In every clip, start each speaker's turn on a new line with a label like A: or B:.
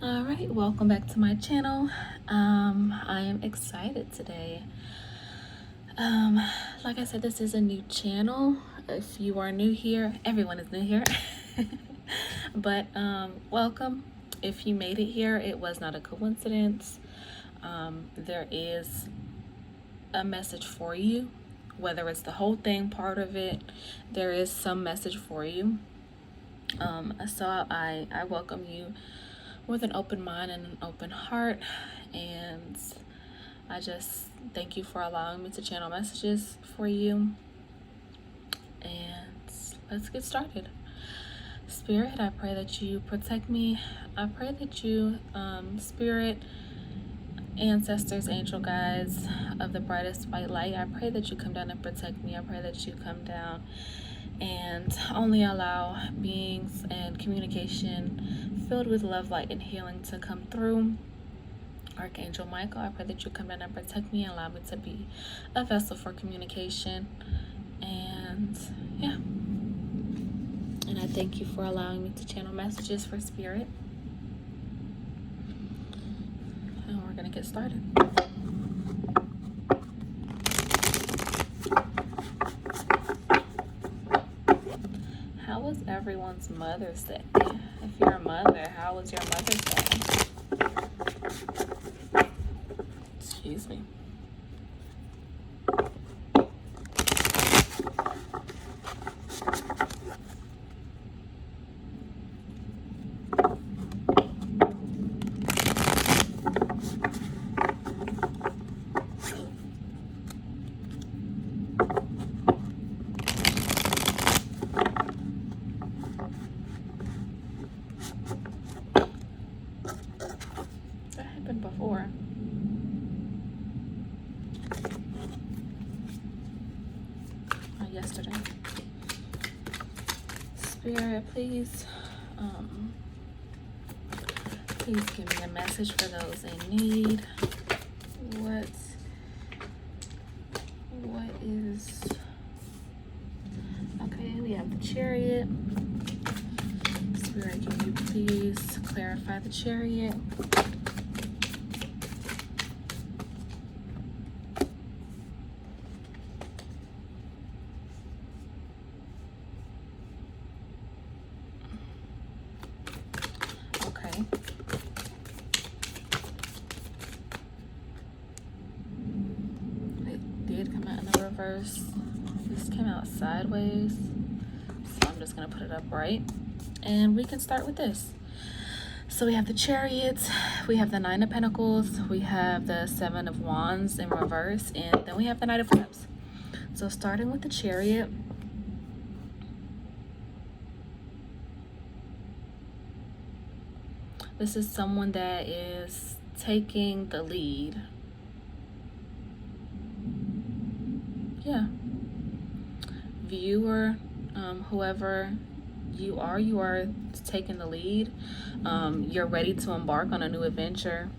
A: All right, welcome back to my channel. I am excited today. Like I said, this is a new channel. If you are new here, everyone is new here. But welcome. If you made it here, it was not a coincidence. There is a message for you, whether it's the whole thing, part of it, there is some message for you. So I welcome you with an open mind and an open heart, and I just thank you for allowing me to channel messages for you. And let's get started. Spirit, I pray that you protect me. I pray that you, Spirit, ancestors, angel guides of the brightest white light, I pray that you come down and protect me. I pray that you come down and only allow beings and communication filled with love, light, and healing to come through. Archangel Michael, I pray that you come down and protect me and allow me to be a vessel for communication. And yeah, and I thank you for allowing me to channel messages for Spirit. And we're gonna get started. How was everyone's Mother's Day? If you're a mother, how was your Mother's Day? Excuse me. That happened before. Yesterday. Spirit, please give me a message for those in need. What is okay? We have the Chariot. Spirit, can you please clarify the Chariot? Reverse. This came out sideways, so I'm just gonna put it upright, and we can start with this. So we have the Chariots, we have the Nine of Pentacles, we have the Seven of Wands in reverse, and then we have the Knight of Cups. So starting with the Chariot, this is someone that is taking the lead. Yeah, viewer, whoever you are taking the lead. You're ready to embark on a new adventure.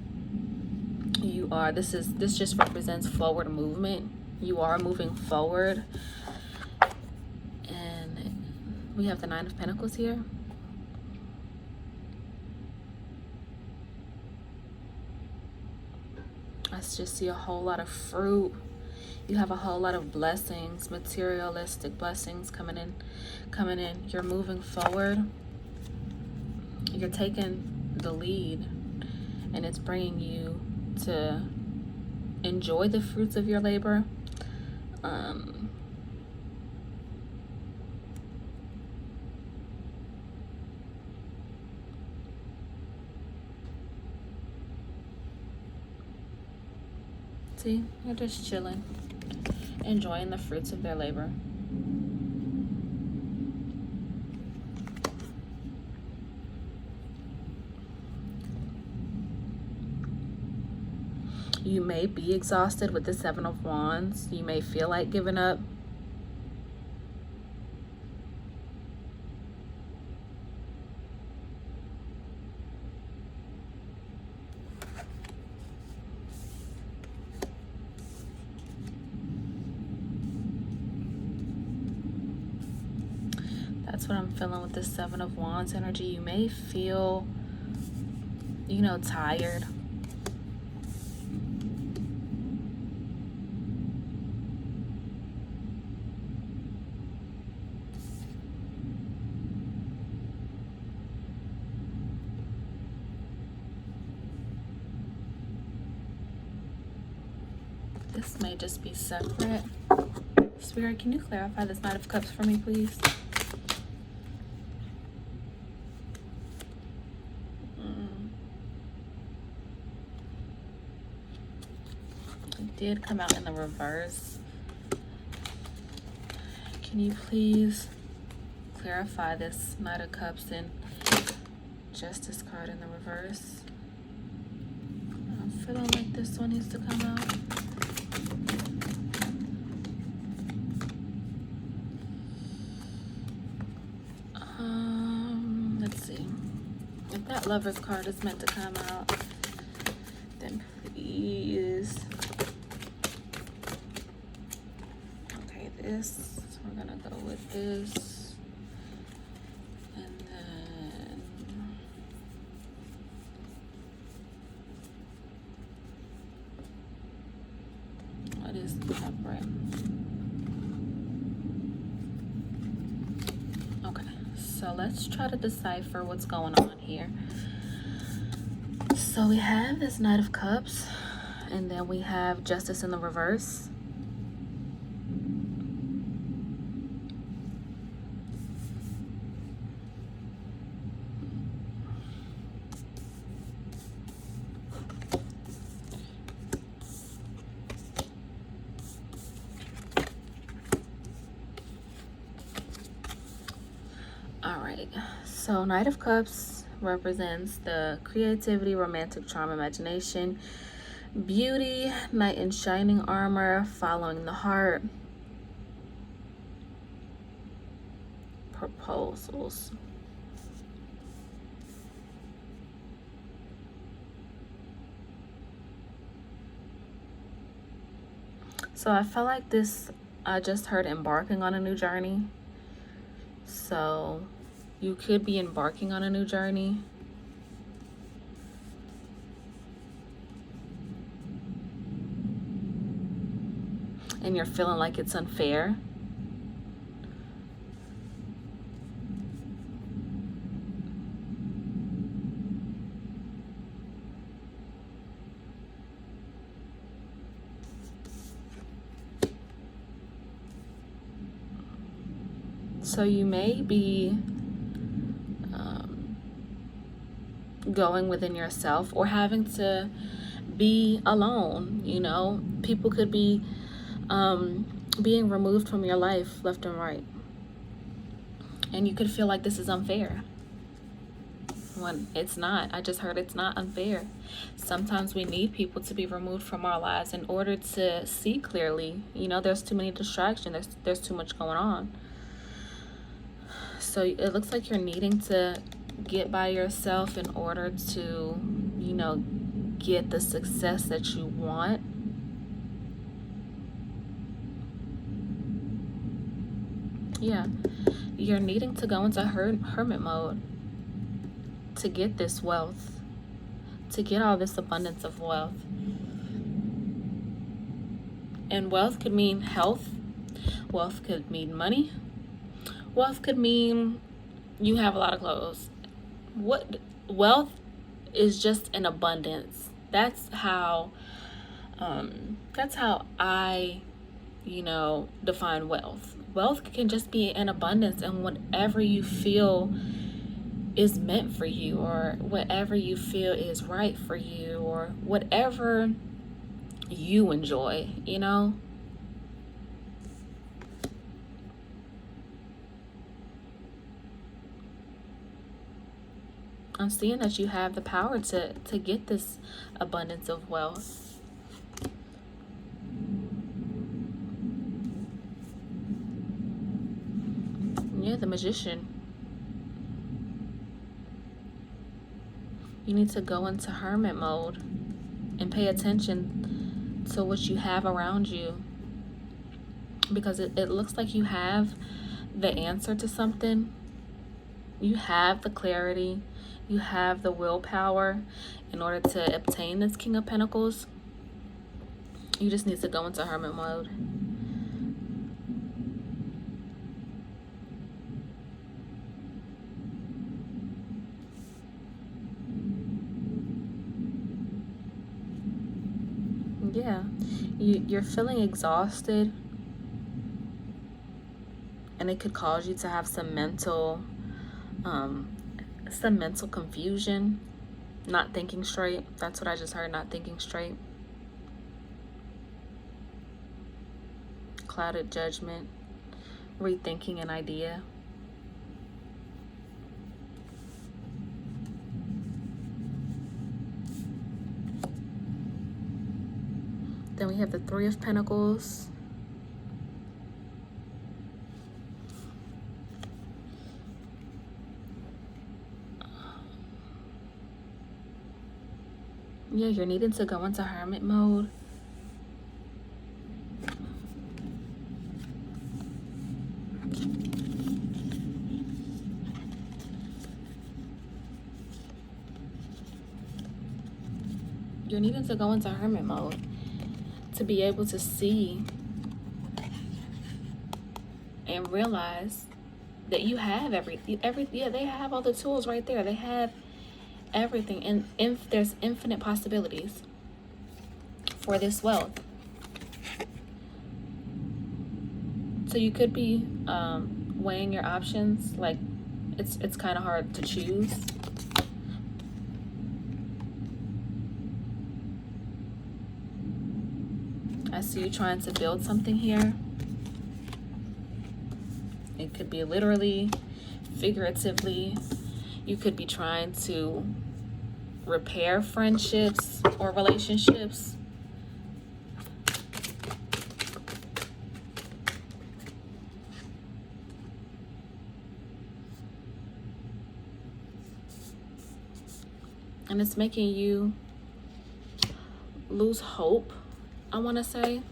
A: You are, this just represents forward movement. You are moving forward. And we have the Nine of Pentacles here. I just see a whole lot of fruit. You have a whole lot of blessings, materialistic blessings coming in. You're moving forward. You're taking the lead, and it's bringing you to enjoy the fruits of your labor. See, you're just chilling, enjoying the fruits of their labor. You may be exhausted with the Seven of Wands. You may feel like giving up. That's what I'm feeling with the Seven of Wands energy. You may feel tired. This may just be separate. Spirit, can you clarify this Knight of Cups for me, please? It did come out in the reverse. Can you please clarify this Knight of Cups and Justice card in the reverse? I'm feeling like this one needs to come out. Let's see. If that Lover's card is meant to come out, then please. Okay, this, we're gonna go with this. And then what is separate? So let's try to decipher what's going on here. So we have this Knight of Cups, and then we have Justice in the reverse. All right, so Knight of Cups represents the creativity, romantic charm, imagination, beauty, knight in shining armor, following the heart, proposals. So I felt like this, I just heard embarking on a new journey. So you could be embarking on a new journey. And you're feeling like it's unfair. So you may be going within yourself or having to be alone. People could be being removed from your life left and right, and you could feel like this is unfair when it's not. I just heard it's not unfair. Sometimes we need people to be removed from our lives in order to see clearly. There's too many distractions, there's too much going on. So it looks like you're needing to get by yourself in order to, get the success that you want. Yeah, you're needing to go into hermit mode to get this wealth, to get all this abundance of wealth. And wealth could mean health. Wealth could mean money. Wealth could mean you have a lot of clothes. What wealth is just an abundance. That's how I, define wealth. Wealth can just be an abundance and whatever you feel is meant for you, or whatever you feel is right for you, or whatever you enjoy, I'm seeing that you have the power to get this abundance of wealth. Yeah, the Magician. You need to go into hermit mode and pay attention to what you have around you, because it looks like you have the answer to something, You have the clarity, you have the willpower in order to obtain this King of Pentacles. You just need to go into hermit mode. Yeah, you're feeling exhausted, and it could cause you to have some mental confusion, not thinking straight. That's what I just heard, not thinking straight. Clouded judgment, rethinking an idea. Then we have the Three of Pentacles. Yeah, you're needing to go into hermit mode. You're needing to go into hermit mode to be able to see and realize that you have everything. Yeah, they have all the tools right there. They have everything, and there's infinite possibilities for this wealth. So you could be weighing your options. Like it's kind of hard to choose. I see you trying to build something here. It could be literally, figuratively. You could be trying to repair friendships or relationships. And it's making you lose hope, I want to say.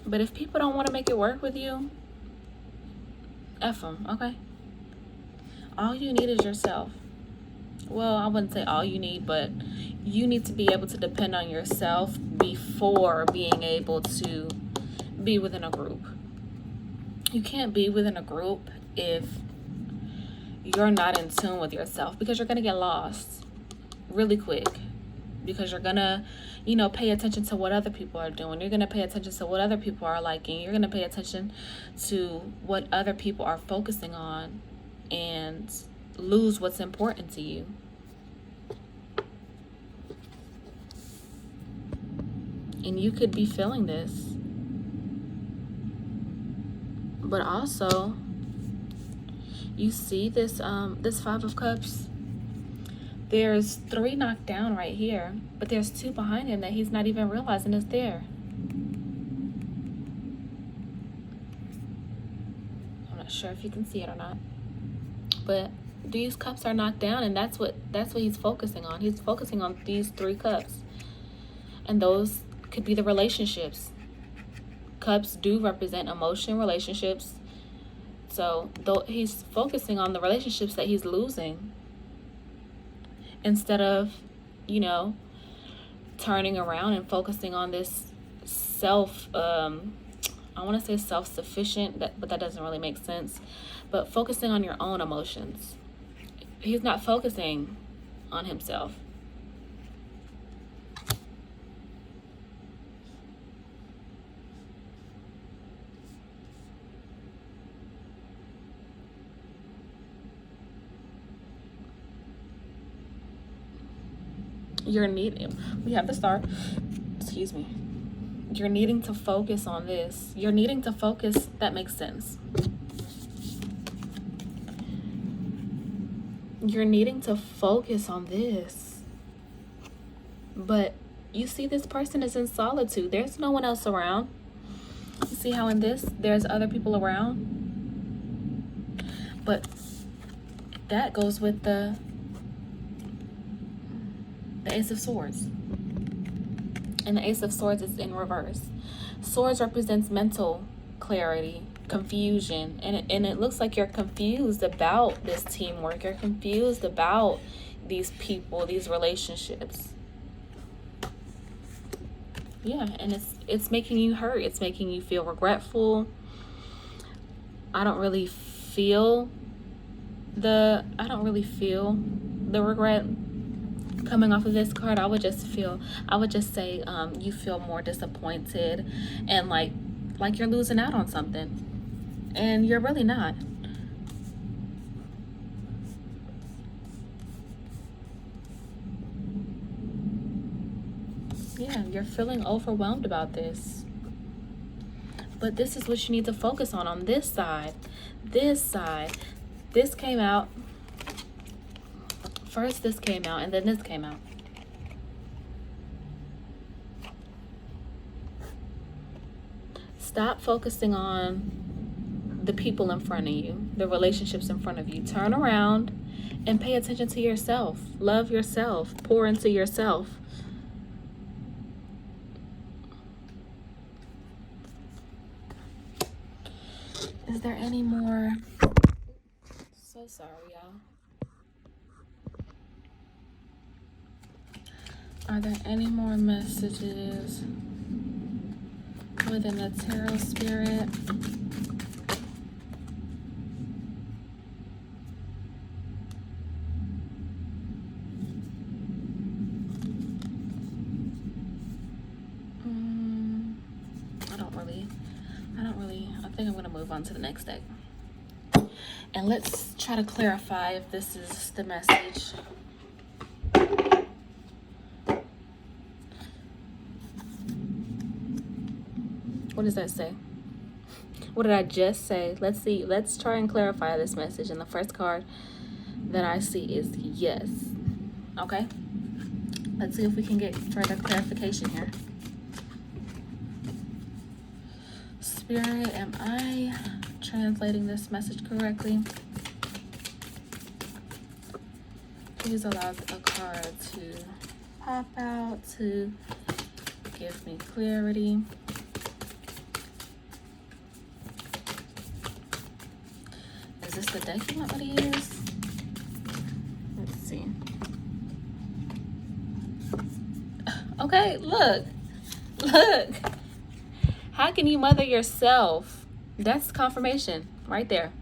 A: But if people don't want to make it work with you, F them, okay? All you need is yourself. Well, I wouldn't say all you need, but you need to be able to depend on yourself before being able to be within a group. You can't be within a group if you're not in tune with yourself, because you're going to get lost really quick, because you're going to, pay attention to what other people are doing. You're going to pay attention to what other people are liking. You're going to pay attention to what other people are focusing on and lose what's important to you. And you could be feeling this. But also, you see this this Five of Cups? There's 3 knocked down right here, but there's 2 behind him that he's not even realizing is there. I'm not sure if you can see it or not, but these cups are knocked down, and that's what he's focusing on. He's focusing on these 3 cups, and those could be the relationships. Cups do represent emotion, relationships. So though he's focusing on the relationships that he's losing, instead of, turning around and focusing on this I want to say self-sufficient, but that doesn't really make sense. But focusing on your own emotions. He's not focusing on himself. We have the Star, excuse me. You're needing to focus on this. You're needing to focus, that makes sense. You're needing to focus on this. But you see, this person is in solitude. There's no one else around. You see how in this, there's other people around? But that goes with the Ace of Swords. And the Ace of Swords is in reverse. Swords represents mental clarity, confusion, and it looks like you're confused about this teamwork. You're confused about these people, these relationships. Yeah, and it's making you hurt. It's making you feel regretful. I don't really feel the regret coming off of this card. I would just say you feel more disappointed and like you're losing out on something, and you're really not. Yeah, you're feeling overwhelmed about this. But this is what you need to focus on this side. This side. This came out. First this came out, and then this came out. Stop focusing on the people in front of you, the relationships in front of you. Turn around and pay attention to yourself. Love yourself. Pour into yourself. Is there any more? So sorry, y'all. Are there any more messages within the tarot spirit? I think I'm going to move on to the next deck. And let's try to clarify if this is the message. What does that say? What did I just say? Let's see. Let's try and clarify this message. And the first card that I see is yes. Okay? Let's see if we can get further clarification here. Spirit, am I translating this message correctly? Please allow a card to pop out to give me clarity. Is this the deck you want me to use? Let's see. Okay, look. How can you mother yourself? That's confirmation right there.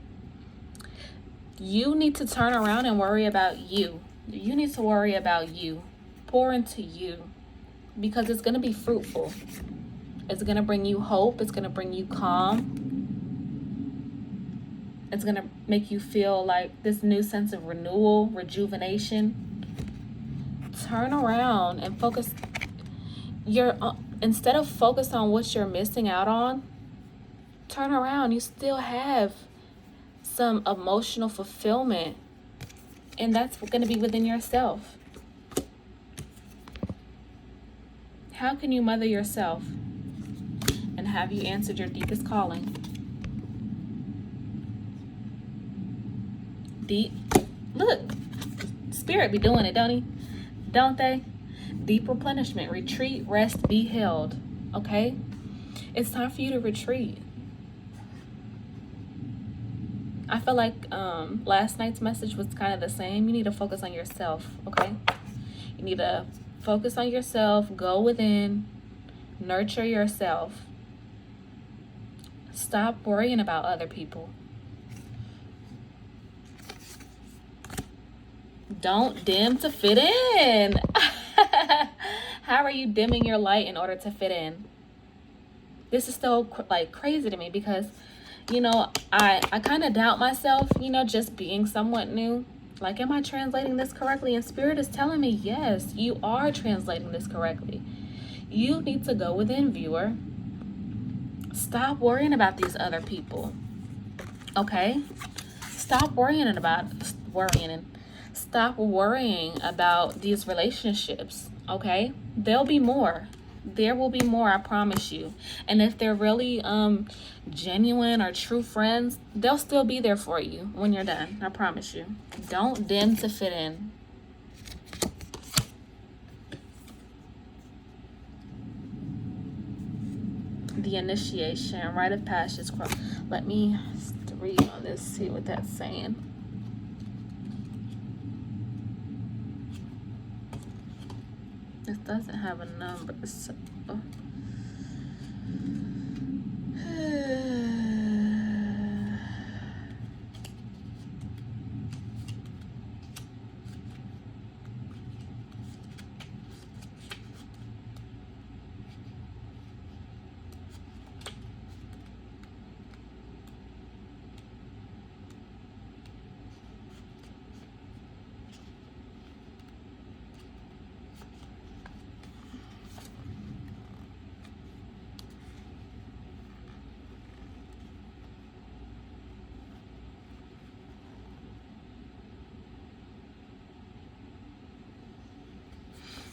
A: You need to turn around and worry about you. You need to worry about you. Pour into you, because it's going to be fruitful. It's going to bring you hope. It's going to bring you calm. It's going to make you feel like this new sense of renewal, rejuvenation. Turn around and focus. Instead of focus on what you're missing out on, turn around. You still have some emotional fulfillment, and that's going to be within yourself. How can you mother yourself? And have you answered your deepest calling? Look, Spirit be doing it, don't they? Deep replenishment, retreat, rest, be held. Okay? It's time for you to retreat. I feel like last night's message was kind of the same. You need to focus on yourself, okay? You need to focus on yourself, go within, nurture yourself. Stop worrying about other people. Don't dim to fit in. How are you dimming your light in order to fit in? This is so crazy to me, because I kind of doubt myself, just being somewhat new. Like, am I translating this correctly? And Spirit is telling me, yes, you are translating this correctly. You need to go within, viewer. Stop worrying about these other people. Okay? Stop worrying about these relationships. Okay? There'll be more. There will be more, I promise you. And if they're really genuine or true friends, they'll still be there for you when you're done. I promise you. Don't dim to fit in. The initiation, rite of passage. Let me read on this, see what that's saying. This doesn't have a number, so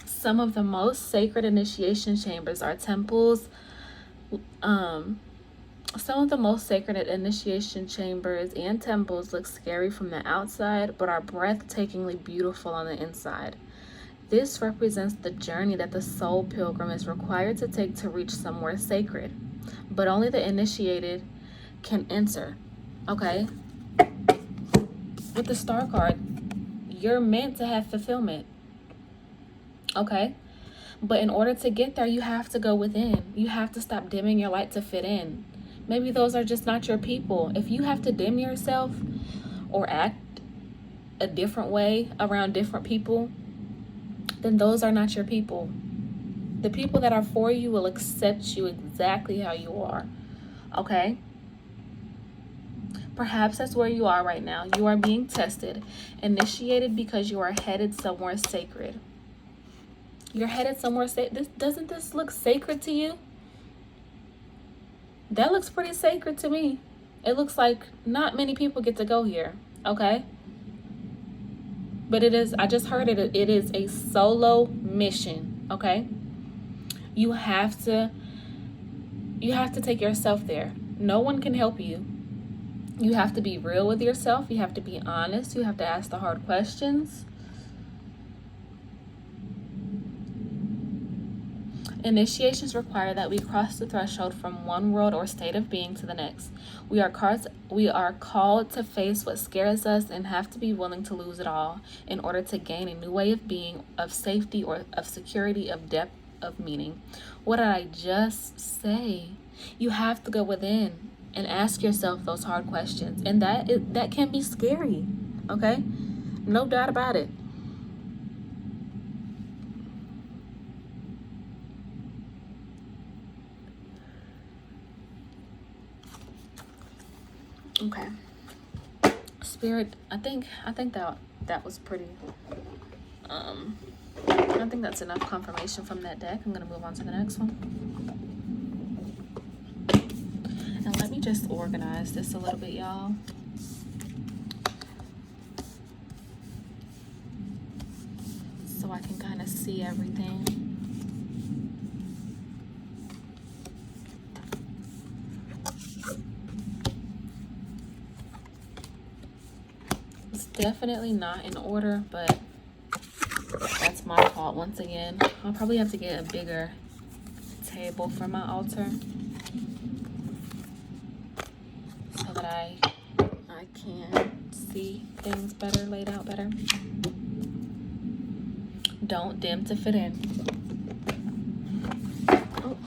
A: some of the most sacred initiation chambers are temples. Some of the most sacred initiation chambers and temples look scary from the outside, but are breathtakingly beautiful on the inside. This represents the journey that the soul pilgrim is required to take to reach somewhere sacred, but only the initiated can enter. Okay? With the star card, you're meant to have fulfillment. Okay? But in order to get there, you have to go within. You have to stop dimming your light to fit in. Maybe those are just not your people. If you have to dim yourself or act a different way around different people, then those are not your people. The people that are for you will accept you exactly how you are. Okay? Perhaps that's where you are right now. You are being tested, initiated because you are headed somewhere sacred. You're headed somewhere sacred. Doesn't this look sacred to you? That looks pretty sacred to me. It looks like not many people get to go here. Okay? But it is, I just heard it, it is a solo mission. Okay? You have to take yourself there. No one can help you. You have to be real with yourself. You have to be honest. You have to ask the hard questions. Initiations require that we cross the threshold from one world or state of being to the next. We are called to face what scares us and have to be willing to lose it all in order to gain a new way of being, of safety, or of security, of depth, of meaning. What did I just say? You have to go within and ask yourself those hard questions. And that can be scary, okay? No doubt about it. Okay. Spirit, I think that was pretty, I think that's enough confirmation from that deck. I'm going to move on to the next one. And let me just organize this a little bit, y'all. So I can kind of see everything. It's definitely not in order, but that's my fault once again. I'll probably have to get a bigger table for my altar so that I can see things better, laid out better. Don't dim to fit in. Oh.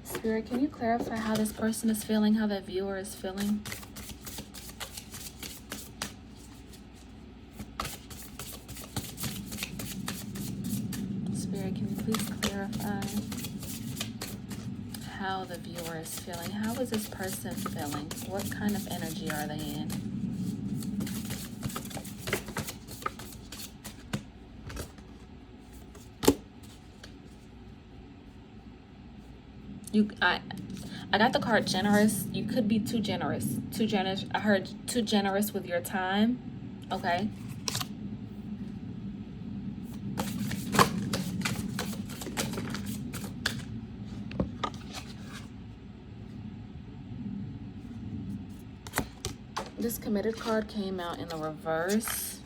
A: Spirit, can you clarify how this person is feeling, how that viewer is feeling? Spirit, can you please clarify how the viewer is feeling? How is this person feeling? What kind of energy are they in? I got the card generous. You could be too generous. Too generous. I heard too generous with your time. Okay. This committed card came out in the reverse.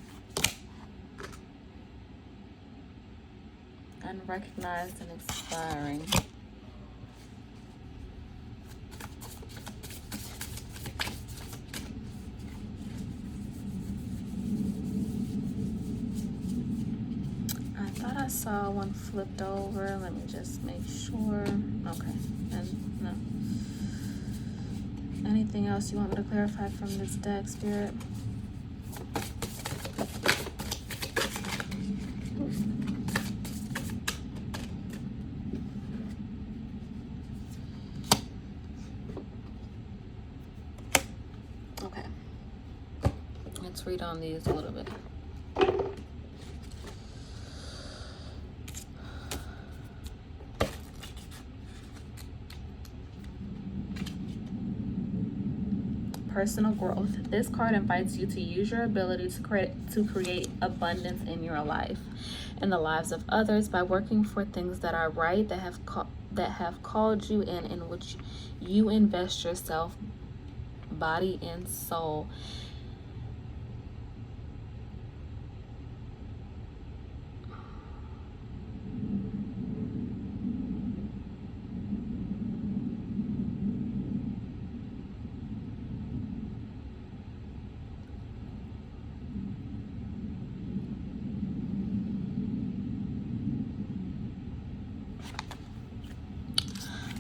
A: unrecognized and expiring. I thought I saw one flipped over. Let me just make sure. Okay, and no. Anything else you want me to clarify from this deck, Spirit? Okay. Let's read on these a little bit. Personal growth. This card invites you to use your ability to create abundance in your life and the lives of others by working for things that are right, that have called you in which you invest yourself, body and soul.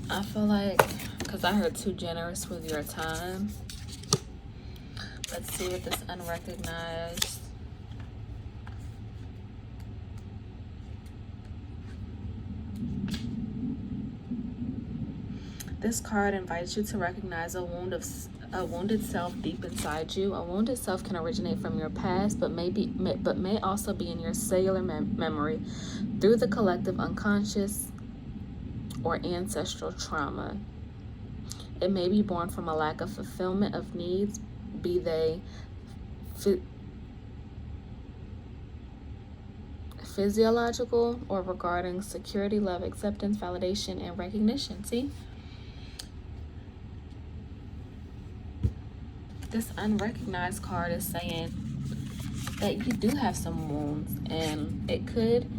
A: I feel like, because I heard too generous with your time. Let's see what this unrecognized. This card invites you to recognize a wounded self deep inside you. A wounded self can originate from your past, but may also be in your cellular memory through the collective unconscious or ancestral trauma. It may be born from a lack of fulfillment of needs, be they physiological or regarding security, love, acceptance, validation, and recognition. See? This unrecognized card is saying that you do have some wounds, and it could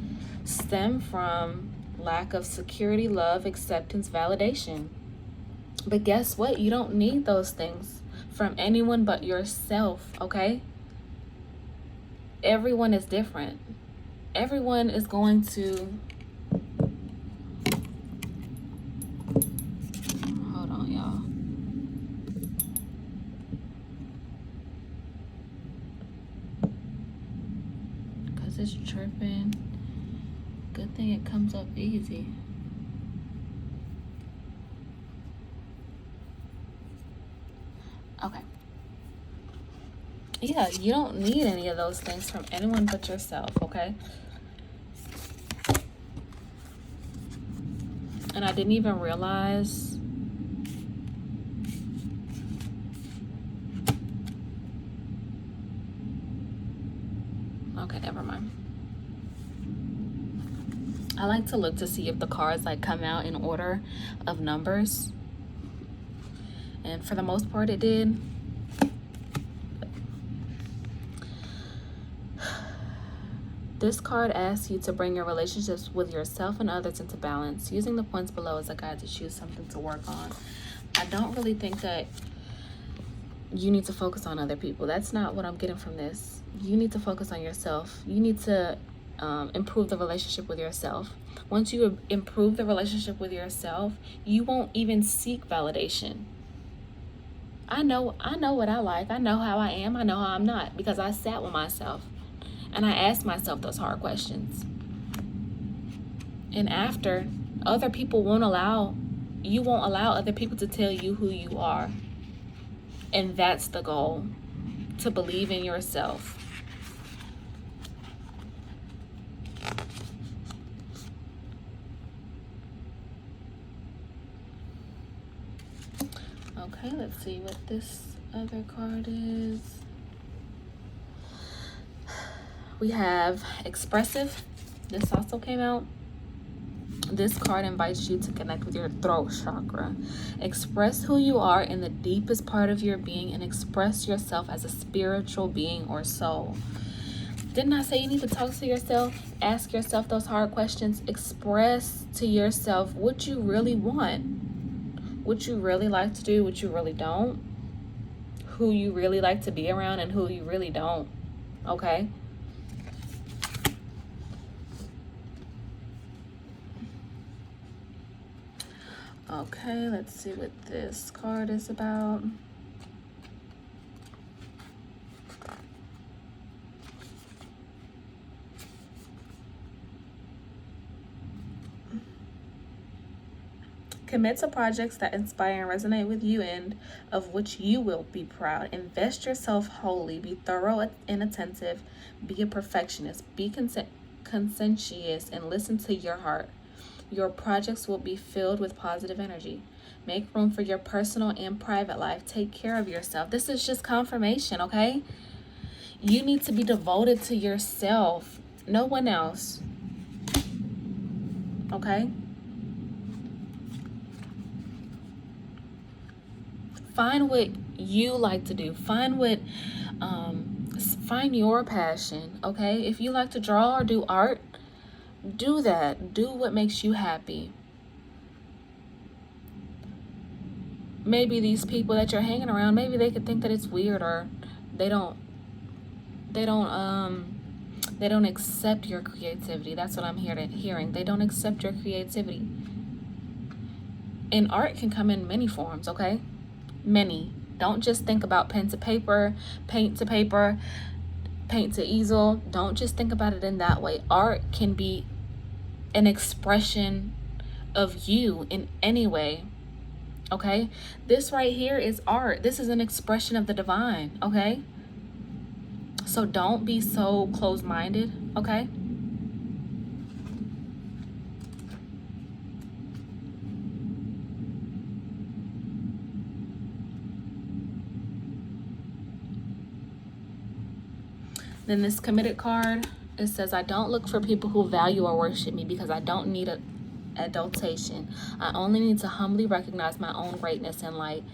A: stem from lack of security, love, acceptance, validation. But guess what? You don't need those things from anyone but yourself, okay? Everyone is different. Everyone is going to... Hold on, y'all. Because it's tripping. Good thing it comes up easy. Okay. Yeah, you don't need any of those things from anyone but yourself, okay? And I didn't even realize okay, never mind. I like to look to see if the cards like come out in order of numbers. And for the most part it did. This card asks you to bring your relationships with yourself and others into balance, using the points below as a guide to choose something to work on. I don't really think that you need to focus on other people. That's not what I'm getting from this. You need to focus on yourself. You need to improve the relationship with yourself. Once you improve the relationship with yourself, you won't even seek validation. I know what I like. I know how I am. I know how I'm not, because I sat with myself and I asked myself those hard questions. And after, other people won't allow other people to tell you who you are. And that's the goal, to believe in yourself. Okay, let's see what this other card is. We have expressive. This also came out. This card invites you to connect with your throat chakra. Express who you are in the deepest part of your being and express yourself as a spiritual being or soul. Didn't I say you need to talk to yourself? Ask yourself those hard questions. Express to yourself what you really want, what you really like to do, what you really don't, who you really like to be around, and who you really don't. Okay? Okay, let's see what this card is about. Commit to projects that inspire and resonate with you and of which you will be proud. Invest yourself wholly. Be thorough and attentive. Be a perfectionist. Be conscientious and listen to your heart. Your projects will be filled with positive energy. Make room for your personal and private life. Take care of yourself. This is just confirmation, okay? You need to be devoted to yourself, no one else. Okay? Find what you like to do. Find your passion, okay? If you like to draw or do art, do that. Do what makes you happy. Maybe these people that you're hanging around, maybe they could think that it's weird, or they don't accept your creativity. That's what I'm hearing. They don't accept your creativity. And art can come in many forms, okay? Many. Don't just think about pen to paper, paint to easel. Don't just think about it in that way. Art can be an expression of you in any way, okay? This right here is art. This is an expression of the divine, okay? So don't be so closed-minded, okay? Then this committed card, it says, I don't look for people who value or worship me because I don't need adultation. I only need to humbly recognize my own greatness and light.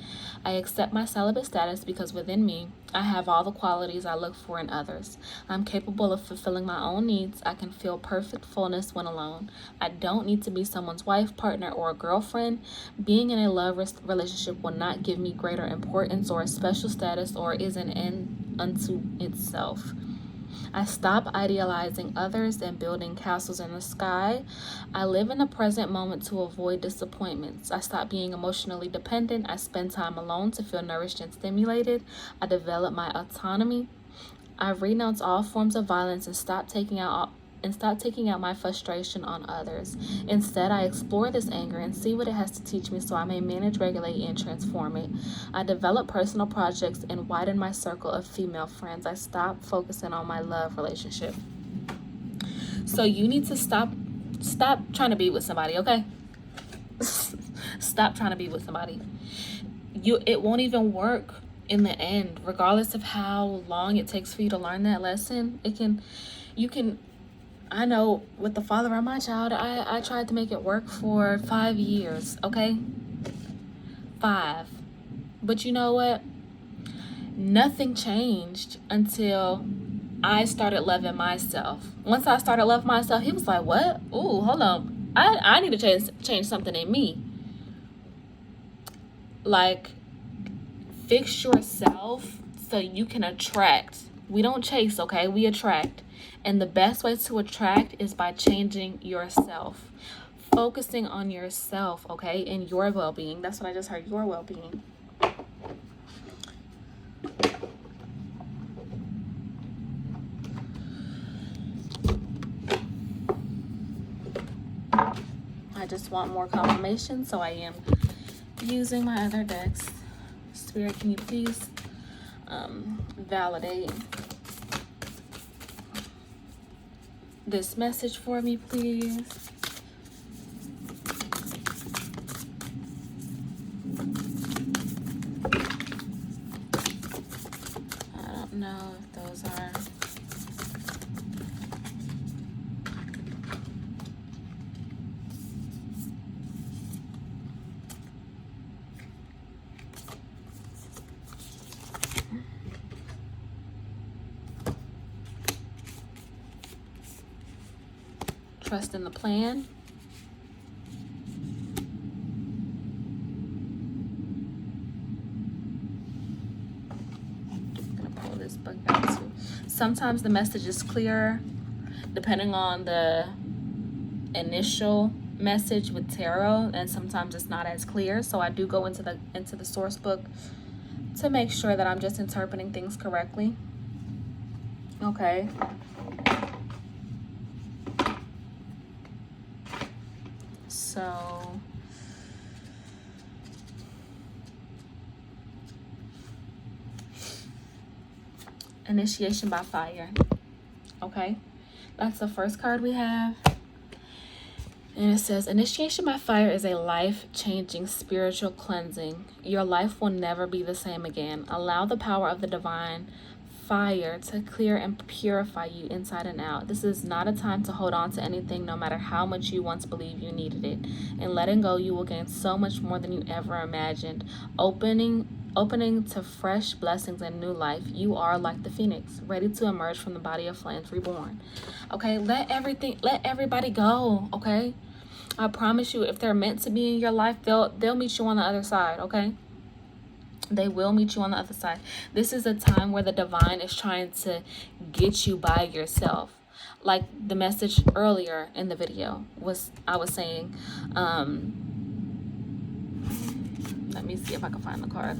A: I accept my celibate status because within me, I have all the qualities I look for in others. I'm capable of fulfilling my own needs. I can feel perfect fullness when alone. I don't need to be someone's wife, partner, or a girlfriend. Being in a love relationship will not give me greater importance or a special status or is an end unto itself. I stop idealizing others and building castles in the sky. I live in the present moment to avoid disappointments. I stop being emotionally dependent. I spend time alone to feel nourished and stimulated. I develop my autonomy. I renounce all forms of violence and stop taking out my frustration on others. Instead, I explore this anger and see what it has to teach me so I may manage, regulate, and transform it. I develop personal projects and widen my circle of female friends. I stop focusing on my love relationship. So you need to stop trying to be with somebody, okay? Stop trying to be with somebody. It won't even work in the end, regardless of how long it takes for you to learn that lesson. I know with the father of my child, I tried to make it work for 5 years, okay? 5. But you know what? Nothing changed until I started loving myself. Once I started loving myself, he was like, what? Ooh, hold on. I need to change something in me. Like, fix yourself so you can attract. We don't chase, okay? We attract. And the best way to attract is by changing yourself. Focusing on yourself, okay? And your well-being. That's what I just heard, your well-being. I just want more confirmation, so I am using my other decks. Spirit, can you please validate this message for me, please? I don't know if those are... trust in the plan. I'm gonna pull this book out too. Sometimes the message is clearer depending on the initial message with tarot, and sometimes it's not as clear. So I do go into the source book to make sure that I'm just interpreting things correctly. Okay. So initiation by fire. Okay, that's the first card we have. And it says, initiation by fire is a life-changing spiritual cleansing. Your life will never be the same again. Allow the power of the divine fire to clear and purify you inside and out. This is not a time to hold on to anything, no matter how much you once believed you needed it. In letting go, you will gain so much more than you ever imagined. Opening to fresh blessings and new life. You are like the phoenix, ready to emerge from the body of flames, reborn. Okay, let everybody go. Okay, I promise you, if they're meant to be in your life, they'll meet you on the other side. Okay, they will meet you on the other side. This is a time where the divine is trying to get you by yourself. Like the message earlier in the video I was saying, let me see if I can find the card.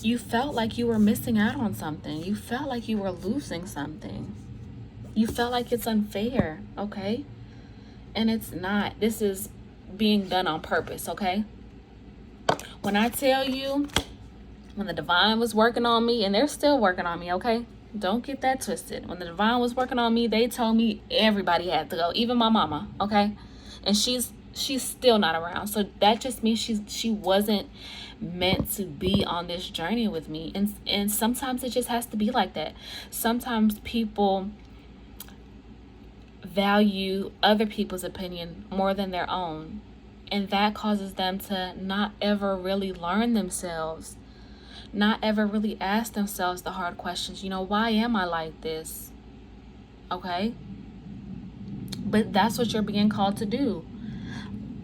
A: You felt like you were missing out on something. You felt like you were losing something. You felt like it's unfair, okay? And it's not. This is being done on purpose, okay? When I tell you, when the divine was working on me, and they're still working on me, okay? Don't get that twisted. When the divine was working on me, they told me everybody had to go, even my mama, okay? And she's still not around. So that just means she wasn't meant to be on this journey with me. And sometimes it just has to be like that. Sometimes people value other people's opinion more than their own, and that causes them to not ever really learn themselves, not ever really ask themselves the hard questions. Why am I like this? Okay, but that's what you're being called to do.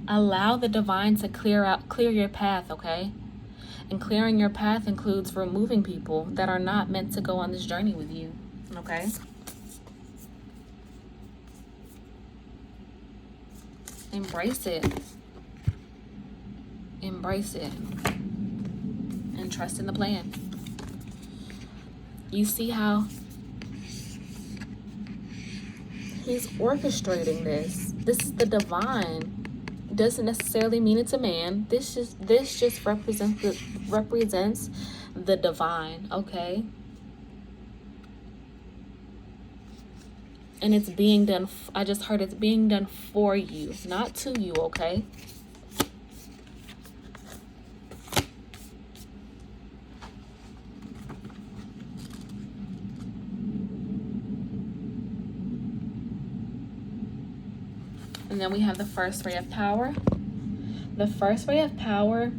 A: Allow the divine to clear your path. Okay, and clearing your path includes removing people that are not meant to go on this journey with you. Okay, embrace it and trust in the plan. You see how he's orchestrating this. This is the divine. Doesn't necessarily mean it's a man. This just represents the divine, okay? And it's being done. I just heard it's being done for you, not to you, okay? And then we have the first ray of power. The first ray of power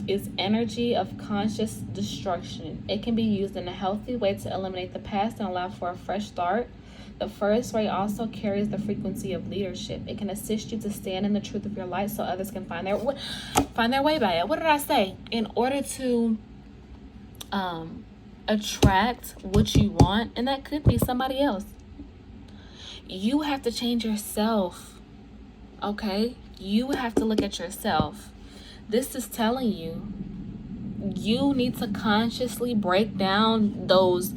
A: is energy of conscious destruction. It can be used in a healthy way to eliminate the past and allow for a fresh start. The first ray also carries the frequency of leadership. It can assist you to stand in the truth of your light so others can find their way by it. What did I say? In order to attract what you want, and that could be somebody else, you have to change yourself. Okay, you have to look at yourself. This is telling you need to consciously break down those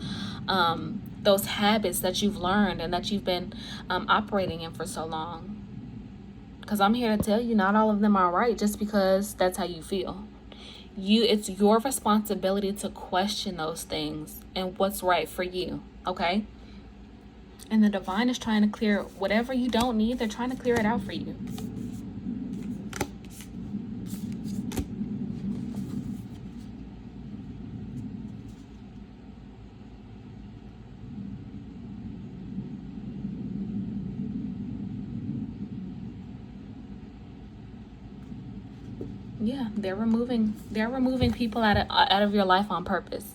A: habits that you've learned and that you've been operating in for so long. Because I'm here to tell you, not all of them are right just because that's how you feel. It's your responsibility to question those things and what's right for you. Okay. And the divine is trying to clear whatever you don't need. They're trying to clear it out for you. Yeah, they're removing people out of your life on purpose.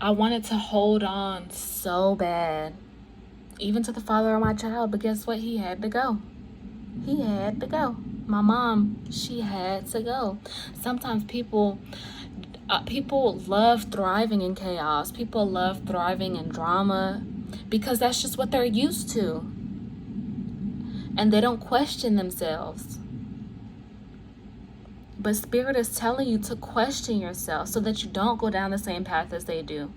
A: I wanted to hold on so bad, even to the father of my child, but guess what? He had to go. He had to go. My mom, she had to go. Sometimes people love thriving in chaos. People love thriving in drama because that's just what they're used to. And they don't question themselves. But Spirit is telling you to question yourself so that you don't go down the same path as they do.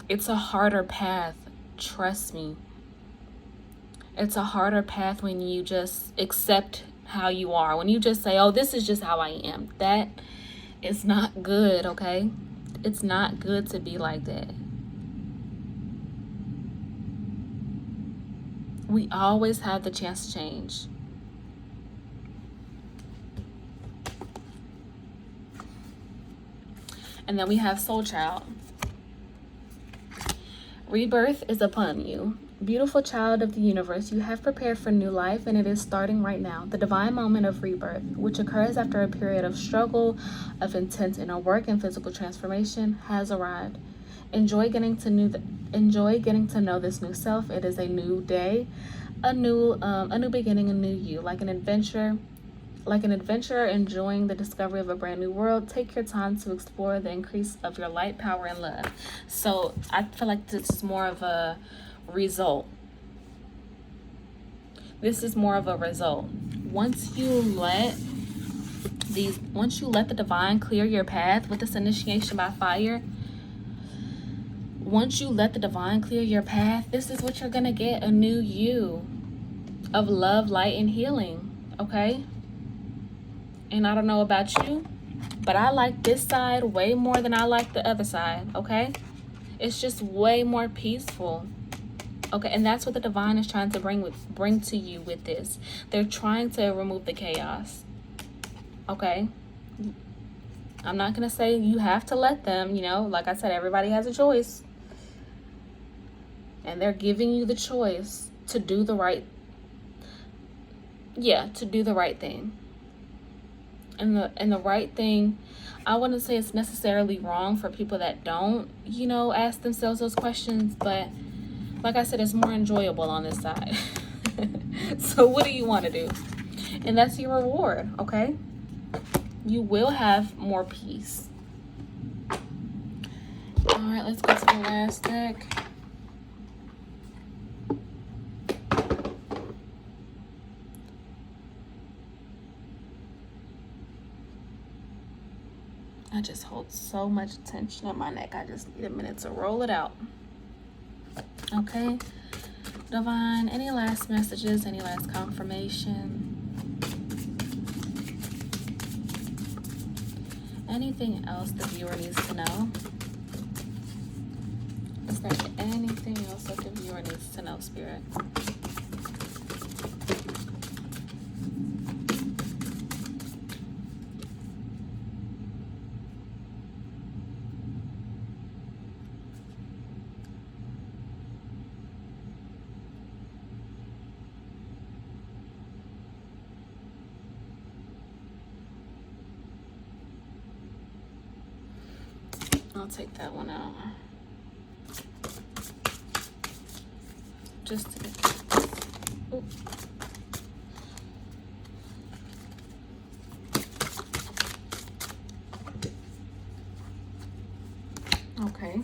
A: It's a harder path, trust me. It's a harder path when you just accept how you are. When you just say, oh, this is just how I am. That is not good, okay? It's not good to be like that. We always have the chance to change. And then we have Soul Child. Rebirth is upon you. Beautiful child of the universe, you have prepared for new life, and it is starting right now. The divine moment of rebirth, which occurs after a period of struggle, of intense inner work and physical transformation, has arrived. Enjoy getting to know this new self. It is a new day, a new beginning, a new you, like an adventurer enjoying the discovery of a brand new world. Take your time to explore the increase of your light, power, and love. So I feel like this is more of a result. This is more of a result. Once you let the divine clear your path with this initiation by fire, once you let the divine clear your path, this is what you're gonna get, a new you of love, light, and healing. Okay? And I don't know about you, but I like this side way more than I like the other side, okay? It's just way more peaceful. Okay, and that's what the divine is trying to bring to you with this. They're trying to remove the chaos. Okay? I'm not going to say you have to let them, like I said, everybody has a choice. And they're giving you the choice to do the right thing. And the right thing, I wouldn't say it's necessarily wrong for people that don't, ask themselves those questions, but like I said, it's more enjoyable on this side. So what do you want to do? And that's your reward, okay? You will have more peace. All right, let's go to the last deck. I just hold so much tension in my neck. I just need a minute to roll it out. Okay, divine, any last messages, any last confirmation? Anything else the viewer needs to know? Is there anything else that the viewer needs to know, Spirit? I'll take that one out. Just to get this. Ooh. Okay.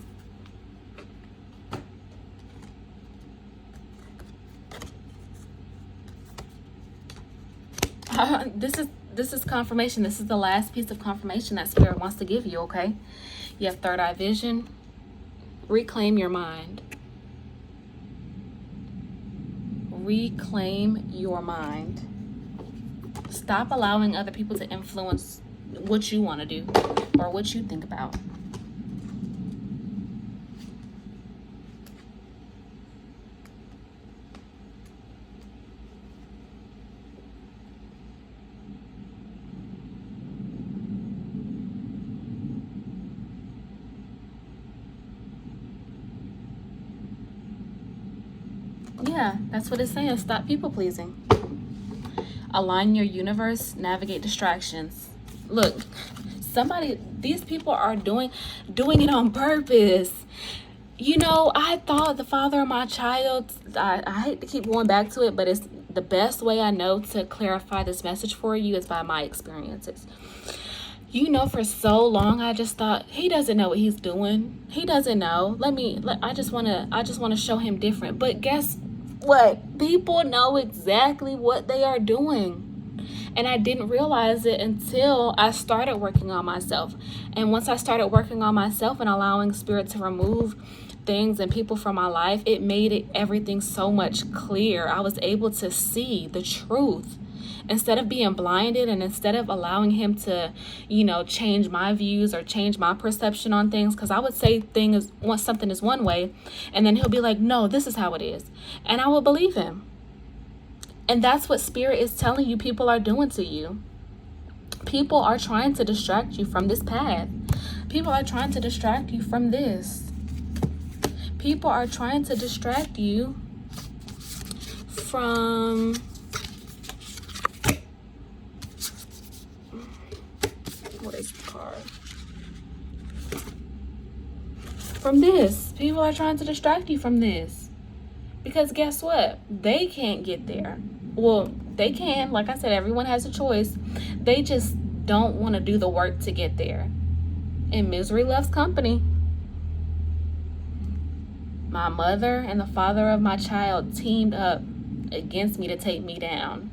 A: This is confirmation. This is the last piece of confirmation that Spirit wants to give you, okay? You have third eye vision. Reclaim your mind. Reclaim your mind. Stop allowing other people to influence what you want to do or what you think about. Yeah, that's what it's saying. Stop people pleasing. Align your universe, navigate distractions. Look, these people are doing it on purpose. You know, I thought the father of my child, I hate to keep going back to it, but it's the best way I know to clarify this message for you is by my experiences. You know, for so long I just thought, he doesn't know what he's doing. He doesn't know. I just want to show him different. But guess what? People know exactly what they are doing. And I didn't realize it until I started working on myself. And once I started working on myself and allowing spirit to remove things and people from my life, it made everything so much clearer. I was able to see the truth instead of being blinded, and instead of allowing him to, change my views or change my perception on things. Because I would say something is one way, and then he'll be like, no, this is how it is. And I will believe him. And that's what spirit is telling you people are doing to you. People are trying to distract you from this path. People are trying to distract you from this. People are trying to distract you from what is the card? From this. People are trying to distract you from this. Because guess what? They can't get there. Well, they can. Like I said, everyone has a choice. They just don't want to do the work to get there. And misery loves company. My mother and the father of my child teamed up against me to take me down.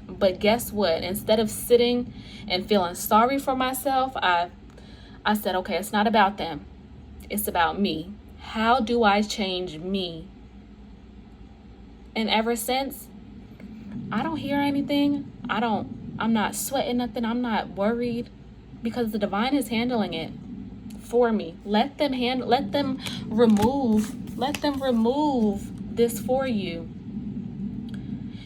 A: But guess what? Instead of sitting and feeling sorry for myself, I said, okay, it's not about them. It's about me. How do I change me? And ever since, I don't hear anything. I'm not sweating nothing. I'm not worried, because the divine is handling it for me. Let them remove this for you.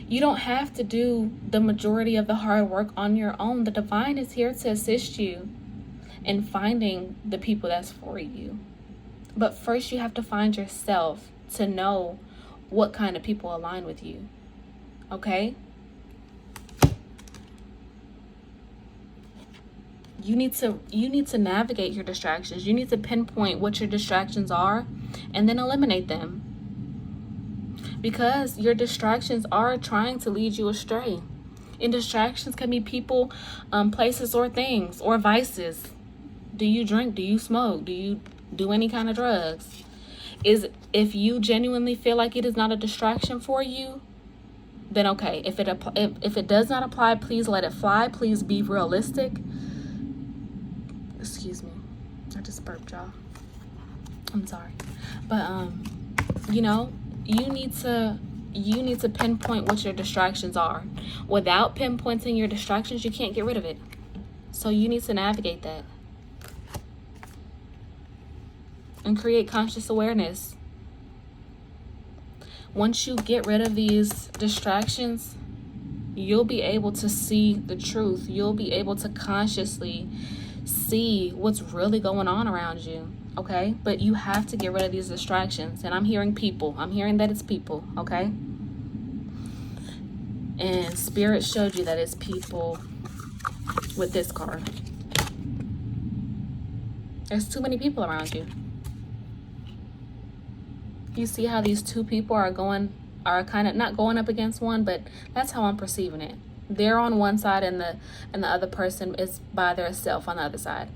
A: You don't have to do the majority of the hard work on your own. The divine is here to assist you in finding the people that's for you. But first you have to find yourself to know what kind of people align with you. Okay? You need to navigate your distractions. You need to pinpoint what your distractions are and then eliminate them. Because your distractions are trying to lead you astray. And distractions can be people, places, or things, or vices. Do you drink? Do you smoke? Do you do any kind of drugs? If you genuinely feel like it is not a distraction for you, then okay. If it does not apply, please let it fly. Please be realistic. Excuse me, I just burped, y'all. I'm sorry, but you need to pinpoint what your distractions are. Without pinpointing your distractions, you can't get rid of it. So you need to navigate that and create conscious awareness. Once you get rid of these distractions, you'll be able to see the truth. You'll be able to consciously see what's really going on around you. Okay? But you have to get rid of these distractions. And I'm hearing people. I'm hearing that it's people. Okay? And Spirit showed you that it's people with this card. There's too many people around you. You see how these two people are kind of not going up against one, but that's how I'm perceiving it. They're on one side and the other person is by themselves on the other side.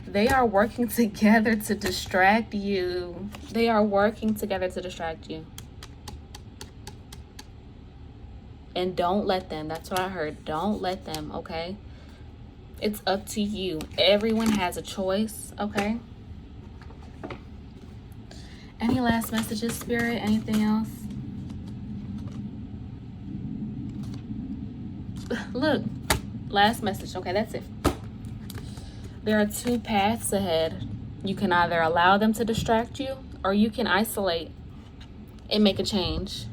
A: They are working together to distract you. They are working together to distract you. And don't let them. That's what I heard. Don't let them, okay? It's up to you. Everyone has a choice, okay? Any last messages, Spirit? Anything else? Look, last message. Okay, that's it. There are two paths ahead. You can either allow them to distract you, or you can isolate and make a change.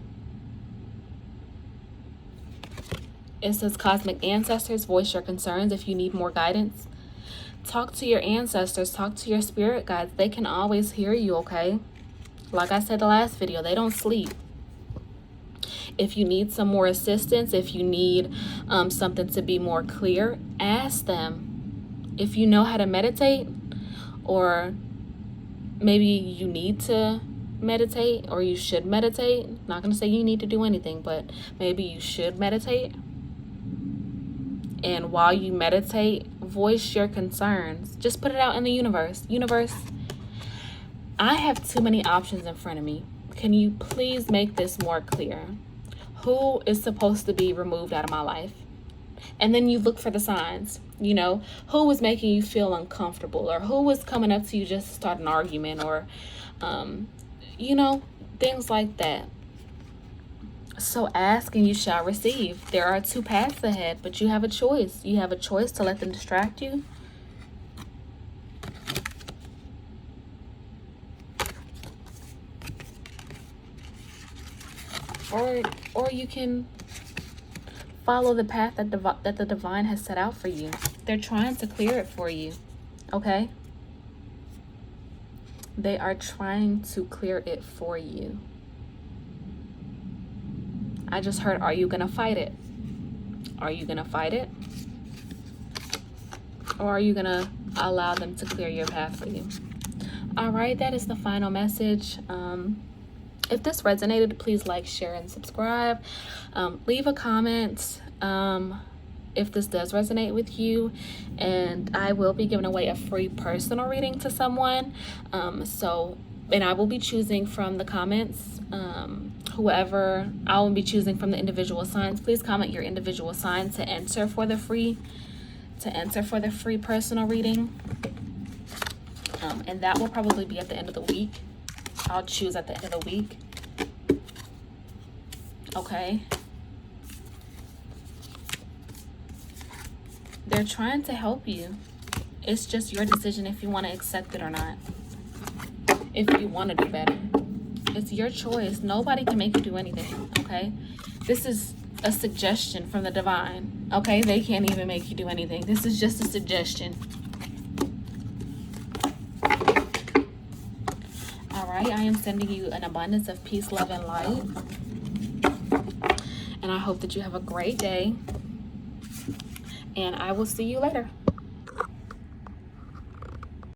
A: It says, cosmic ancestors, voice your concerns if you need more guidance. Talk to your ancestors. Talk to your spirit guides. They can always hear you, okay? Like I said the last video, they don't sleep. If you need some more assistance, if you need something to be more clear, ask them. If you know how to meditate, or maybe you need to meditate, or you should meditate. Not going to say you need to do anything, but maybe you should meditate. And while you meditate, voice your concerns. Just put it out in the universe. Universe, I have too many options in front of me. Can you please make this more clear? Who is supposed to be removed out of my life? And then you look for the signs. You know, who was making you feel uncomfortable, or who was coming up to you just to start an argument, or you know, things like that. So ask and you shall receive. There are two paths ahead, but you have a choice. You have a choice to let them distract you, or you can follow the path that the divine has set out for you. They're trying to clear it for you, okay? They are trying to clear it for you. I just heard, are you going to fight it? Are you going to fight it? Or are you going to allow them to clear your path for you? All right, that is the final message. If this resonated, please like, share, and subscribe. Leave a comment if this does resonate with you, and I will be giving away a free personal reading to someone. And I will be choosing from the comments. Whoever, I will be choosing from the individual signs. Please comment your individual sign to enter for the free personal reading. And that will probably be at the end of the week. I'll choose at the end of the week. Okay. They're trying to help you. It's just your decision if you want to accept it or not. If you want to do better. It's your choice. Nobody can make you do anything, okay? This is a suggestion from the divine, okay? They can't even make you do anything. This is just a suggestion. All right, I am sending you an abundance of peace, love, and light. And I hope that you have a great day. And I will see you later.